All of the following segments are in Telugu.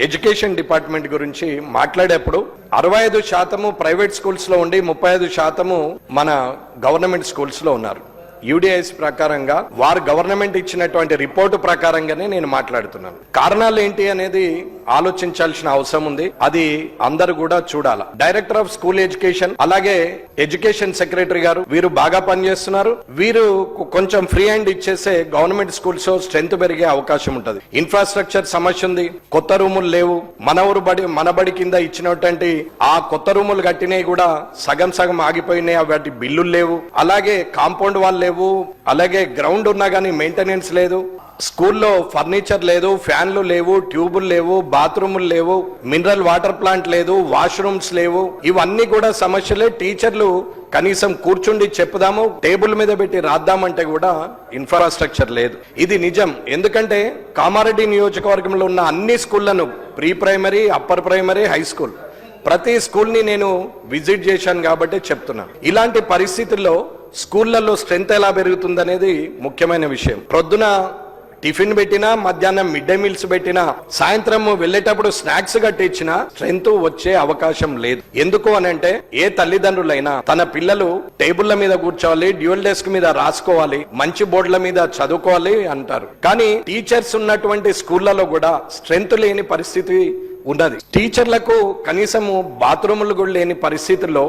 ఎడ్యుకేషన్ డిపార్ట్మెంట్ గురించి మాట్లాడేప్పుడు 65% ప్రైవేట్ స్కూల్స్ లో ఉండి 35% మన గవర్నమెంట్ స్కూల్స్ లో ఉన్నారు. యూడిఐఎస్ ప్రకారంగా వారు గవర్నమెంట్ ఇచ్చినటువంటి రిపోర్టు ప్రకారంగానే నేను మాట్లాడుతున్నాను. కారణాలు ఏంటి అనేది ఆలోచించాల్సిన అవసరం ఉంది. అది అందరూ కూడా చూడాలి. డైరెక్టర్ ఆఫ్ స్కూల్ ఎడ్యుకేషన్ అలాగే ఎడ్యుకేషన్ సెక్రటరీ గారు వీరు బాగా పనిచేస్తున్నారు. వీరు కొంచెం ఫ్రీ హ్యాండ్ ఇచ్చేసే గవర్నమెంట్ స్కూల్స్ స్ట్రెంత్ పెరిగే అవకాశం ఉంటుంది. ఇన్ఫ్రాస్ట్రక్చర్ సమస్య ఉంది. కొత్త రూములు లేవు. మన బడి కింద ఇచ్చినటువంటి ఆ కొత్త రూములు కట్టినవి కూడా సగం ఆగిపోయినాయి. వాటి బిల్లులు లేవు. అలాగే కాంపౌండ్ వాళ్ళు లేవు. అలాగే గ్రౌండ్ ఉన్నా కానీ మెయింటెనెన్స్ లేదు. స్కూల్లో ఫర్నిచర్ లేదు, ఫ్యాన్లు లేవు, ట్యూబులు లేవు, బాత్రూములు లేవు, మినరల్ వాటర్ ప్లాంట్ లేదు, వాష్రూమ్స్ లేవు. ఇవన్నీ కూడా సమస్యలే. టీచర్లు కనీసం కూర్చుండి చెప్పుదాము, టేబుల్ మీద పెట్టి రాద్దామంటే కూడా ఇన్ఫ్రాస్ట్రక్చర్ లేదు. ఇది నిజం. ఎందుకంటే కామారెడ్డి నియోజకవర్గంలో ఉన్న అన్ని స్కూళ్లను pre primary, upper primary, high school ప్రతి స్కూల్ని నేను విజిట్ చేశాను కాబట్టి చెప్తున్నాను. ఇలాంటి పరిస్థితుల్లో స్కూళ్లలో స్ట్రెంత్ ఎలా పెరుగుతుందనేది ముఖ్యమైన విషయం. ప్రొద్దున టిఫిన్ పెట్టినా, మధ్యాహ్నం మిడ్ డే మీల్స్ పెట్టినా, సాయంత్రం వెళ్ళేటప్పుడు స్నాక్స్ కట్టించినా స్ట్రెంత్ వచ్చే అవకాశం లేదు. ఎందుకు అనంటే ఏ తల్లిదండ్రులైనా తన పిల్లలు టేబుల్ల మీద కూర్చోవాలి, డ్యూయల్ డెస్క్ మీద రాసుకోవాలి, మంచి బోర్డుల మీద చదువుకోవాలి అంటారు. కానీ టీచర్స్ ఉన్నటువంటి స్కూళ్లలో కూడా స్ట్రెంత్ లేని పరిస్థితి ఉన్నది. టీచర్లకు కనీసము బాత్రూములు కూడా లేని పరిస్థితుల్లో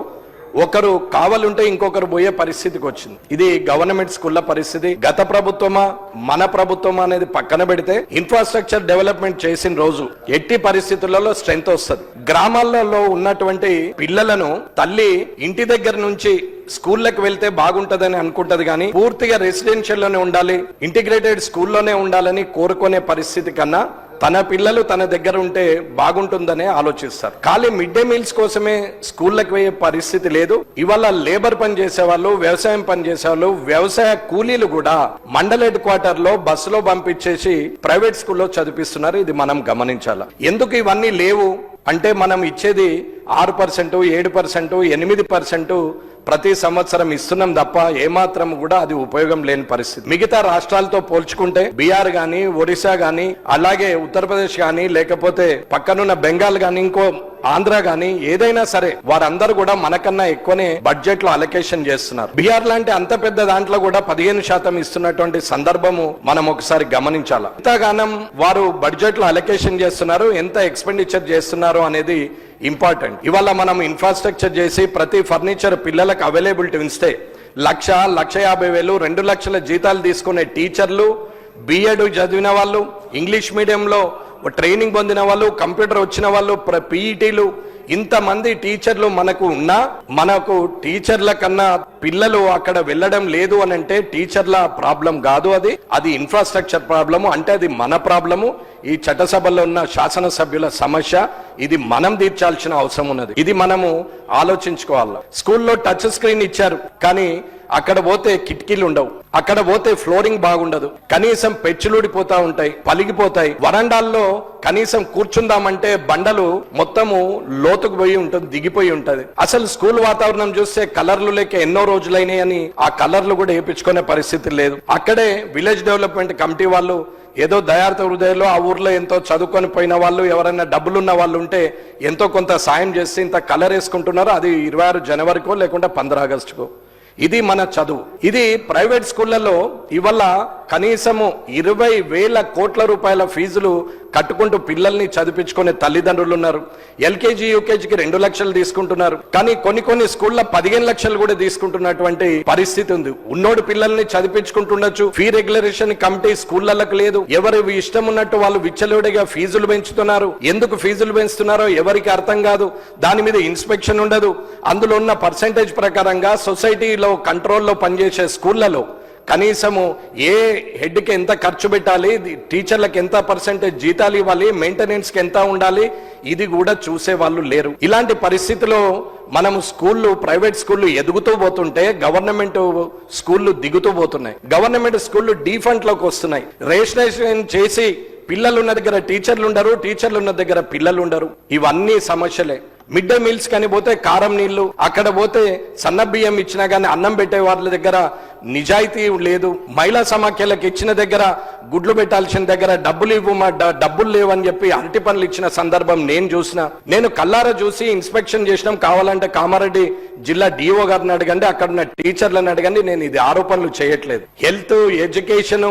ఒకరు కావాలంటే ఇంకొకరు పోయే పరిస్థితికి వచ్చింది. ఇది గవర్నమెంట్ స్కూళ్ల పరిస్థితి. గత ప్రభుత్వమా మన ప్రభుత్వమా అనేది పక్కన పెడితే ఇన్ఫ్రాస్ట్రక్చర్ డెవలప్మెంట్ చేసిన రోజు ఎట్టి పరిస్థితులలో స్ట్రెంత్ వస్తుంది. గ్రామాలలో ఉన్నటువంటి పిల్లలను తల్లి ఇంటి దగ్గర నుంచి స్కూళ్ళకి వెళ్తే బాగుంటదని అనుకుంటది కానీ పూర్తిగా రెసిడెన్షియల్ లోనే ఉండాలి, ఇంటిగ్రేటెడ్ స్కూల్లోనే ఉండాలని కోరుకునే పరిస్థితి కన్నా తన పిల్లలు తన దగ్గర ఉంటే బాగుంటుందనే ఆలోచిస్తారు. ఖాళీ మిడ్ డే మీల్స్ కోసమే స్కూళ్ళకి పోయే పరిస్థితి లేదు. ఇవాళ లేబర్ పని చేసేవాళ్ళు, వ్యవసాయం పని చేసేవాళ్ళు, వ్యవసాయ కూలీలు కూడా మండల హెడ్ క్వార్టర్ లో బస్సులో పంపించేసి ప్రైవేట్ స్కూల్లో చదివిస్తున్నారు. ఇది మనం గమనించాలి. ఎందుకు ఇవన్నీ లేవు అంటే మనం ఇచ్చేది 6%, 7%, 8% ప్రతి సంవత్సరం ఇస్తున్నాం తప్ప ఏమాత్రం కూడా అది ఉపయోగం లేని పరిస్థితి. మిగతా రాష్ట్రాలతో పోల్చుకుంటే బీహార్ గాని, ఒడిశా గాని, అలాగే ఉత్తరప్రదేశ్ గాని, లేకపోతే పక్కనున్న బెంగాల్ గాని, ఇంకో ఆంధ్ర గాని ఏదైనా సరే వారందరూ కూడా మనకన్నా ఎక్కువనే బడ్జెట్ లో అలొకేషన్ చేస్తున్నారు. బీహార్ లాంటి అంత పెద్ద దాంట్లో కూడా 15% ఇస్తున్నటువంటి సందర్భము మనం ఒకసారి గమనించాలి. ఎంతగానం వారు బడ్జెట్ లో అలొకేషన్ చేస్తున్నారు, ఎంత ఎక్స్పెండిచర్ చేస్తున్నారు అనేది ఇంపార్టెంట్. ఇవాళ మనం ఇన్ఫ్రాస్ట్రక్చర్ చేసి ప్రతి ఫర్నిచర్ పిల్లలకు అవైలబిలిటీ ఇస్తే 1,50,000, 2 లక్షల జీతాలు తీసుకునే టీచర్లు, బిఎడ్ చదివిన వాళ్ళు, ఇంగ్లీష్ మీడియంలో ట్రైనింగ్ పొందిన వాళ్ళు, కంప్యూటర్ వచ్చిన వాళ్ళు, పీఈటీలు, ఇంతమంది టీచర్లు మనకు ఉన్నా మనకు టీచర్ల కన్నా పిల్లలు అక్కడ వెళ్ళడం లేదు అని అంటే టీచర్ల ప్రాబ్లం కాదు, అది ఇన్ఫ్రాస్ట్రక్చర్ ప్రాబ్లము. అంటే అది మన ప్రాబ్లము. ఈ చట్టసభలో ఉన్న శాసనసభ్యుల సమస్య. ఇది మనం తీర్చాల్సిన అవసరం ఉన్నది. ఇది మనము ఆలోచించుకోవాలి. స్కూల్లో టచ్ స్క్రీన్ ఇచ్చారు కానీ అక్కడ పోతే కిటికీలు ఉండవు, అక్కడ పోతే ఫ్లోరింగ్ బాగుండదు, కనీసం పెచ్చులుడిపోతా ఉంటాయి, పలిగిపోతాయి. వరండాల్లో కనీసం కూర్చుందామంటే బండలు మొత్తము లోతుకు పోయి ఉంటుంది, దిగిపోయి ఉంటది. అసలు స్కూల్ వాతావరణం చూస్తే కలర్లు లేక ఎన్నో రోజులైనాయి అని ఆ కలర్లు కూడా వేయించుకునే పరిస్థితి లేదు. అక్కడే విలేజ్ డెవలప్మెంట్ కమిటీ వాళ్ళు ఏదో దయార్థ హృదయంలో ఆ ఊర్లో ఎంతో చదువుకొని పోయిన వాళ్ళు, ఎవరైనా డబ్బులున్న వాళ్ళు ఉంటే ఎంతో కొంత సాయం చేస్తే ఇంత కలర్ వేసుకుంటున్నారు. అది 26 జనవరికో లేకుంటే 15 ఆగస్టుకో. ఇది మన చదువు. ఇది ప్రైవేట్ స్కూళ్లలో ఇవాళ కనీసము 20,000 కోట్ల రూపాయల ఫీజులు కట్టుకుంటూ పిల్లల్ని చదివించుకునే తల్లిదండ్రులు ఉన్నారు. ఎల్కేజీ, యూకేజీకి 2 లక్షలు తీసుకుంటున్నారు. కానీ కొన్ని స్కూళ్ళ 15 లక్షలు కూడా తీసుకుంటున్నటువంటి పరిస్థితి ఉంది. ఉన్నోడు పిల్లల్ని చదివించుకుంటుండొచ్చు. ఫీ రెగ్యులరేషన్ కమిటీ స్కూళ్లకు లేదు. ఎవరు ఇష్టం ఉన్నట్టు వాళ్ళు విచ్చలవిడిగా ఫీజులు పెంచుతున్నారు. ఎందుకు ఫీజులు పెంచుతున్నారో ఎవరికి అర్థం కాదు. దాని మీద ఇన్స్పెక్షన్ ఉండదు. అందులో ఉన్న పర్సెంటేజ్ ప్రకారంగా సొసైటీలో కంట్రోల్లో పనిచేసే స్కూళ్లలో కనీసము ఏ హెడ్కి ఎంత ఖర్చు పెట్టాలి, టీచర్లకు ఎంత పర్సెంటేజ్ జీతాలు ఇవ్వాలి, మెయింటెనెన్స్కి ఎంత ఉండాలి, ఇది కూడా చూసే వాళ్ళు లేరు. ఇలాంటి పరిస్థితిలో మనం స్కూళ్ళు, ప్రైవేట్ స్కూళ్ళు ఎదుగుతూ పోతుంటే గవర్నమెంట్ స్కూళ్ళు దిగుతూ పోతున్నాయి. గవర్నమెంట్ స్కూళ్ళు డీఫంట్లోకి వస్తున్నాయి. రేషనైజేషన్ చేసి పిల్లలు ఉన్న దగ్గర టీచర్లు ఉండరు, టీచర్లు ఉన్న దగ్గర పిల్లలు ఉండరు. ఇవన్నీ సమస్యలే. మిడ్ డే మీల్స్ కానీ పోతే కారం నీళ్లు, అక్కడ పోతే సన్న బియ్యం ఇచ్చినా కానీ అన్నం పెట్టే వాళ్ళ దగ్గర నిజాయితీ లేదు. మహిళా సమాఖ్యలకు ఇచ్చిన దగ్గర, గుడ్లు పెట్టాల్సిన దగ్గర డబ్బులు డబ్బులు లేవని చెప్పి అరటి పనులు ఇచ్చిన సందర్భం నేను చూసిన. నేను కల్లారా చూసి ఇన్స్పెక్షన్ చేసినాం. కావాలంటే కామారెడ్డి జిల్లా డిఓ గారిని అడగండి, అక్కడ ఉన్న టీచర్లను అడగండి. నేను ఇది ఆరోపణలు చేయట్లేదు. హెల్త్, ఎడ్యుకేషన్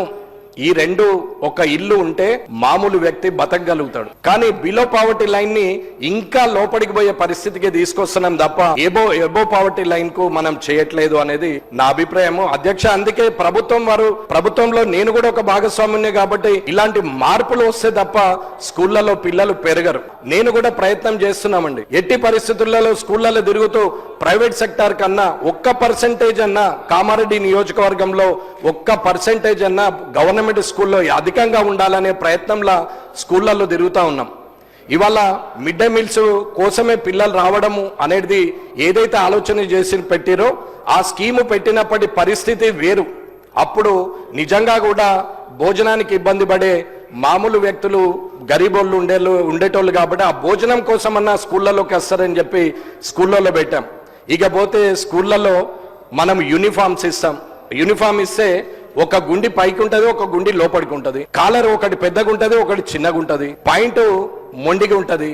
ఈ రెండు ఒక ఇల్లు ఉంటే మామూలు వ్యక్తి బతకగలుగుతాడు. కానీ బిలో పావర్టీ లైన్ ని ఇంకా లోపలికి పోయే పరిస్థితికి తీసుకొస్తున్నాం తప్ప ఎబో పావర్టీ లైన్ కు మనం చేయట్లేదు అనేది నా అభిప్రాయము. అధ్యక్ష, అందుకే ప్రభుత్వంలో నేను కూడా ఒక భాగస్వామ్యం కాబట్టి ఇలాంటి మార్పులు వస్తే తప్ప స్కూళ్లలో పిల్లలు పెరగరు. నేను కూడా ప్రయత్నం చేస్తున్నామండి. ఎట్టి పరిస్థితులలో స్కూళ్లలో తిరుగుతూ ప్రైవేట్ సెక్టార్ కన్నా 1% అన్నా కామారెడ్డి నియోజకవర్గంలో 1% అన్నా గవర్నమెంట్ స్కూల్లో అధికంగా ఉండాలనే ప్రయత్నంలో స్కూళ్లలో తిరుగుతూ ఉన్నాం. ఇవాళ మిడ్ డే మీల్స్ కోసమే పిల్లలు రావడము అనేది ఏదైతే ఆలోచన చేసి పెట్టిరో ఆ స్కీము పెట్టినప్పటి పరిస్థితి వేరు. అప్పుడు నిజంగా కూడా భోజనానికి ఇబ్బంది పడే మామూలు వ్యక్తులు, గరీబోళ్ళు ఉండేటోళ్ళు కాబట్టి ఆ భోజనం కోసమన్నా స్కూళ్ళలోకి వస్తారని చెప్పి స్కూళ్ళలో పెట్టాం. ఇకపోతే స్కూళ్ళలో మనం యూనిఫామ్స్ ఇస్తాం. యూనిఫామ్ ఇస్తే ఒక గుండి పైకి ఉంటది, ఒక గుండి లోపలికి ఉంటది. కాలర్ ఒకటి పెద్దగా ఉంటది, ఒకటి చిన్నగా ఉంటది. పాయింట్ మొండిగా ఉంటది,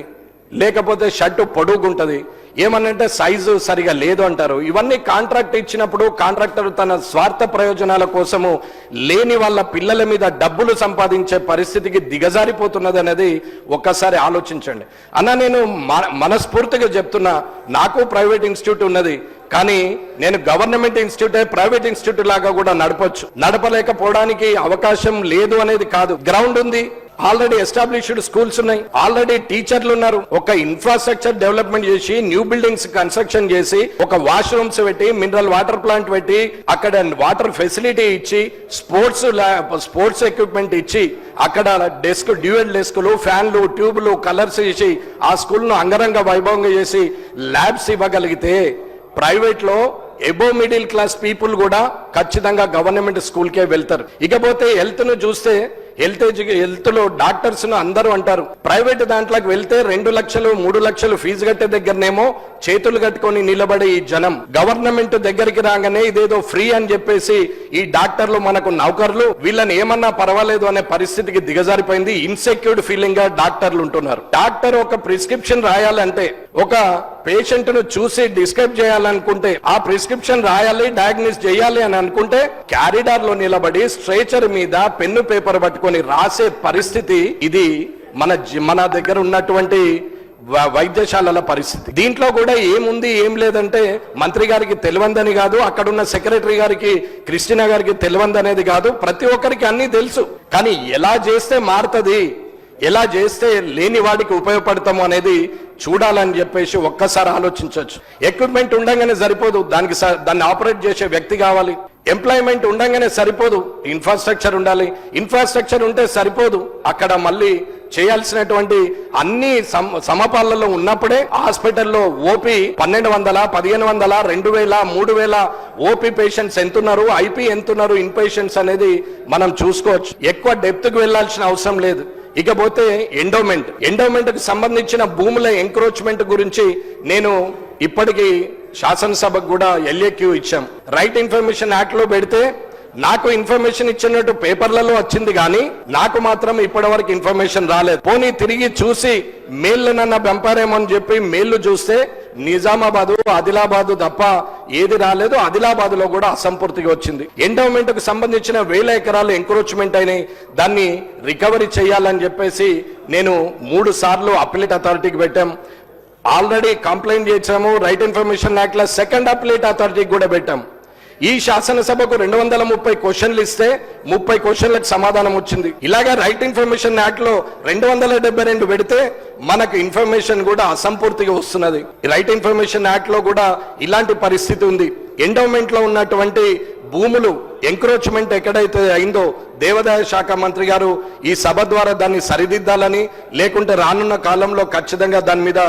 లేకపోతే షర్టు పొడుగుంటది. ఏమనంటే సైజు సరిగా లేదు అంటారు. ఇవన్నీ కాంట్రాక్ట్ ఇచ్చినప్పుడు కాంట్రాక్టర్ తన స్వార్థ ప్రయోజనాల కోసము లేని వాళ్ళ పిల్లల మీద డబ్బులు సంపాదించే పరిస్థితికి దిగజారిపోతున్నది అనేది ఒక్కసారి ఆలోచించండి. అన్న, నేను మనస్ఫూర్తిగా చెప్తున్నా, నాకు ప్రైవేట్ ఇన్స్టిట్యూట్ ఉన్నది. కానీ నేను గవర్నమెంట్ ఇన్స్టిట్యూటే ప్రైవేట్ ఇన్స్టిట్యూట్ లాగా కూడా నడపలేకపోవడానికి అవకాశం లేదు అనేది కాదు. గ్రౌండ్ ఉంది, ఆల్రెడీ ఎస్టాబ్లిష్డ్ స్కూల్స్ ఉన్నాయి, ఆల్రెడీ టీచర్లు ఉన్నారు. ఒక ఇన్ఫ్రాస్ట్రక్చర్ డెవలప్మెంట్ చేసి, న్యూ బిల్డింగ్స్ కన్స్ట్రక్షన్ చేసి, ఒక వాష్రూమ్స్ పెట్టి, మినరల్ వాటర్ ప్లాంట్ పెట్టి, అక్కడ వాటర్ ఫెసిలిటీ ఇచ్చి, స్పోర్ట్స్ ఎక్విప్మెంట్ ఇచ్చి, అక్కడ డ్యూయల్ డెస్కులు, ఫ్యాన్లు, ట్యూబ్లు, కలర్స్ ఇచ్చి ఆ స్కూల్ను అంగరంగ వైభవంగా చేసి ల్యాబ్స్ ఇవ్వగలిగితే ప్రైవేట్ లో ఎబో మిడిల్ క్లాస్ పీపుల్ కూడా ఖచ్చితంగా గవర్నమెంట్ స్కూల్కే వెళ్తారు. ఇకపోతే హెల్త్ ను చూస్తే హెల్త్ లో డాక్టర్స్ ను అందరూ అంటారు, ప్రైవేట్ దాంట్లోకి వెళ్తే 2 లక్షలు 3 లక్షలు ఫీజు కట్టే దగ్గరనేమో చేతులు కట్టుకొని నిలబడే ఈ జనం గవర్నమెంట్ దగ్గరికి రాగానే ఇదేదో ఫ్రీ అని చెప్పేసి ఈ డాక్టర్లు మనకు నౌకర్లు, వీళ్ళని ఏమన్నా పర్వాలేదు అనే పరిస్థితికి దిగజారిపోయింది. ఇన్సెక్యూర్డ్ ఫీలింగ్ గా డాక్టర్లు ఉంటున్నారు. డాక్టర్ ఒక ప్రిస్క్రిప్షన్ రాయాలంటే, ఒక పేషెంట్ ను చూసి డిస్క్రైబ్ చేయాలనుకుంటే, ఆ ప్రిస్క్రిప్షన్ రాయాలి, డయాగ్నోస్ చేయాలి అని అనుకుంటే క్యారిడార్ లో నిలబడి స్ట్రెచర్ మీద పెన్ను పేపర్ పట్టుకొని రాసే పరిస్థితి ఇది మన దగ్గర ఉన్నటువంటి వైద్యశాలల పరిస్థితి. దీంట్లో కూడా ఏముంది ఏం లేదంటే మంత్రి గారికి తెలియందని కాదు, అక్కడున్న సెక్రటరీ గారికి, క్రిస్టినా గారికి తెలియందనేది కాదు, ప్రతి ఒక్కరికి అన్ని తెలుసు. కానీ ఎలా చేస్తే మారుతుంది, ఎలా చేస్తే లేని వాడికి ఉపయోగపడతాము అనేది చూడాలని చెప్పేసి ఒక్కసారి ఆలోచించవచ్చు. ఎక్విప్మెంట్ ఉండగానే సరిపోదు, దాన్ని ఆపరేట్ చేసే వ్యక్తి కావాలి. ఎంప్లాయ్మెంట్ ఉండగానే సరిపోదు, ఇన్ఫ్రాస్ట్రక్చర్ ఉండాలి. ఇన్ఫ్రాస్ట్రక్చర్ ఉంటే సరిపోదు, అక్కడ మళ్ళీ చేయాల్సినటువంటి అన్ని సమపాలలో ఉన్నప్పుడే హాస్పిటల్లో ఓపీ 1200, 1500, 2000, 3000 ఓపీ పేషెంట్స్ ఎంతున్నారు, ఐపీ ఎంతున్నారు, ఇన్ పేషెంట్స్ అనేది మనం చూసుకోవచ్చు. ఎక్కువ డెప్త్ కు వెళ్లాల్సిన అవసరం లేదు. ఇకపోతే ఎండోమెంట్ కు సంబంధించిన భూముల ఎంక్రోచ్మెంట్ గురించి నేను ఇప్పటికీ శాసనసభకు కూడా ఎల్ఏక్యూ ఇచ్చాం. రైట్ ఇన్ఫర్మేషన్ యాక్ట్ లో పెడితే నాకు ఇన్ఫర్మేషన్ ఇచ్చినట్టు పేపర్లలో వచ్చింది, కానీ నాకు మాత్రం ఇప్పటి వరకు ఇన్ఫర్మేషన్ రాలేదు. పోనీ తిరిగి చూసి మేళ్ళనన్నా పంపారేమో అని చెప్పి మేళ్లు చూస్తే నిజామాబాదు, ఆదిలాబాదు తప్ప ఏది రాలేదు. ఆదిలాబాద్ లో కూడా అసంపూర్తిగా వచ్చింది. ఎండోమెంట్ కు సంబంధించిన 1000 ఎకరాలు ఎంక్రోచ్మెంట్ అయినాయి, దాన్ని రికవరీ చేయాలని చెప్పేసి నేను 3 సార్లు అప్పీలేట్ అథారిటీకి పెట్టాం. ఆల్రెడీ కంప్లైంట్ చేసాము. రైట్ ఇన్ఫర్మేషన్ యాక్ట్ లో సెకండ్ అప్పీలేట్ అథారిటీకి కూడా పెట్టాం. ఈ శాసనసభకు 230 క్వశ్చన్లు ఇస్తే 30 క్వశ్చన్లకు సమాధానం వచ్చింది. ఇలాగా రైట్ ఇన్ఫర్మేషన్ యాక్ట్ లో 272 పెడితే మనకు ఇన్ఫర్మేషన్ కూడా అసంపూర్తిగా వస్తున్నది. రైట్ ఇన్ఫర్మేషన్ యాక్ట్ లో కూడా ఇలాంటి పరిస్థితి ఉంది. ఎండోమెంట్ లో ఉన్నటువంటి భూములు ఎంక్రోచ్మెంట్ ఎక్కడైతే అయిందో దేవాదాయ శాఖ మంత్రి గారు ఈ సభ ద్వారా దాన్ని సరిదిద్దాలని, లేకుంటే రానున్న కాలంలో ఖచ్చితంగా దాని మీద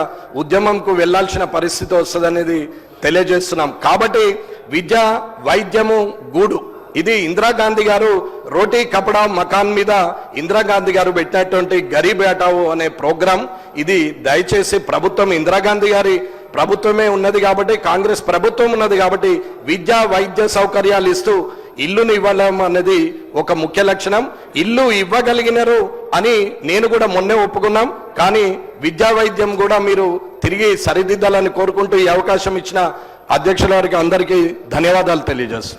ఉద్యమంకు వెళ్లాల్సిన పరిస్థితి వస్తుందనేది తెలియజేస్తున్నాం. కాబట్టి విద్య, వైద్యము, గూడు ఇది ఇందిరాగాంధీ గారు రోటీ కపడా మకాన్ మీద ఇందిరాగాంధీ గారు పెట్టినటువంటి గరీబ్ హఠావో అనే ప్రోగ్రాం. ఇది దయచేసి ప్రభుత్వం ఇందిరాగాంధీ గారి ప్రభుత్వమే ఉన్నది కాబట్టి, కాంగ్రెస్ ప్రభుత్వం ఉన్నది కాబట్టి విద్యా వైద్య సౌకర్యాలు ఇస్తూ ఇల్లును ఇవ్వడం అనేది ఒక ముఖ్య లక్షణం. ఇల్లు ఇవ్వగలిగినారు అని నేను కూడా మొన్నే ఒప్పుకున్నాం, కానీ విద్యా వైద్యం కూడా మీరు తిరిగి సరిదిద్దాలని కోరుకుంటూ ఈ అవకాశం ఇచ్చిన అధ్యక్షుల వారికి అందరికీ ధన్యవాదాలు తెలియజేస్తున్నాను.